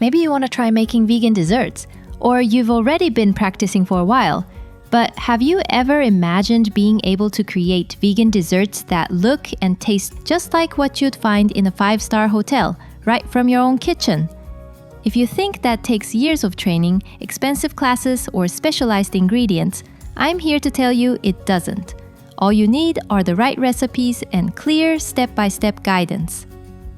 Maybe you want to try making vegan desserts, or you've already been practicing for a while. But have you ever imagined being able to create vegan desserts that look and taste just like what you'd find in a 5-star hotel, right from your own kitchen? If you think that takes years of training, expensive classes, or specialized ingredients, I'm here to tell you it doesn't. All you need are the right recipes and clear step-by-step guidance.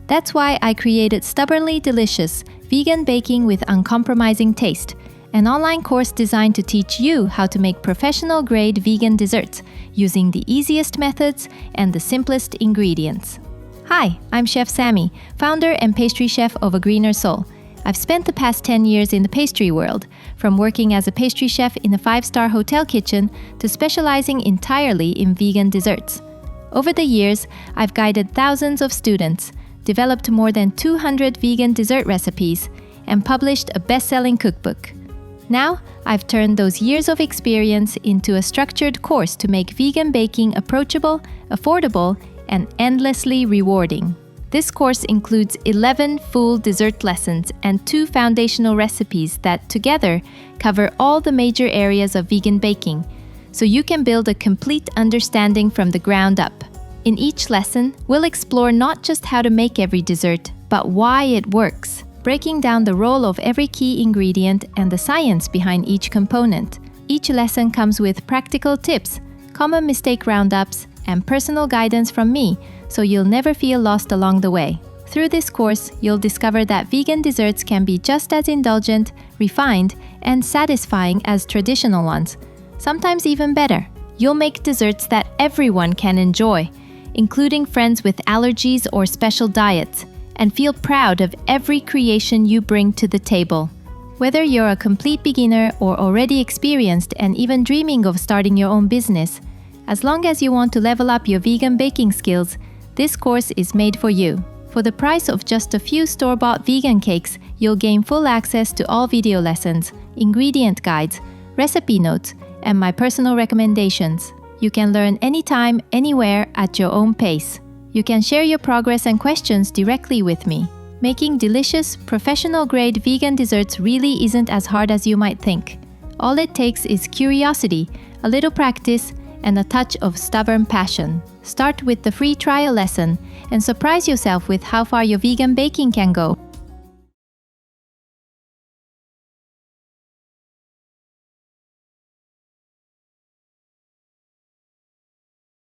That's why I created Stubbornly Delicious Vegan Baking with Uncompromising Taste, an online course designed to teach you how to make professional-grade vegan desserts using the easiest methods and the simplest ingredients. Hi, I'm Chef Sammy, founder and pastry chef of A Greener Soul. I've spent the past 10 years in the pastry world, from working as a pastry chef in a 5-star hotel kitchen to specializing entirely in vegan desserts. Over the years, I've guided thousands of students, developed more than 200 vegan dessert recipes, and published a best-selling cookbook. Now, I've turned those years of experience into a structured course to make vegan baking approachable, affordable, and endlessly rewarding. This course includes 11 full dessert lessons and 2 foundational recipes that together cover all the major areas of vegan baking, so you can build a complete understanding from the ground up. In each lesson, we'll explore not just how to make every dessert, but why it works, breaking down the role of every key ingredient and the science behind each component. Each lesson comes with practical tips, common mistake roundups, and personal guidance from me, so you'll never feel lost along the way. Through this course, you'll discover that vegan desserts can be just as indulgent, refined, and satisfying as traditional ones, sometimes even better. You'll make desserts that everyone can enjoy, including friends with allergies or special diets, and feel proud of every creation you bring to the table. Whether you're a complete beginner or already experienced and even dreaming of starting your own business, as long as you want to level up your vegan baking skills, this course is made for you. For the price of just a few store-bought vegan cakes, you'll gain full access to all video lessons, ingredient guides, recipe notes, and my personal recommendations. You can learn anytime, anywhere, at your own pace. You can share your progress and questions directly with me. Making delicious, professional-grade vegan desserts really isn't as hard as you might think. All it takes is curiosity, a little practice, and a touch of stubborn passion. Start with the free trial lesson and surprise yourself with how far your vegan baking can go.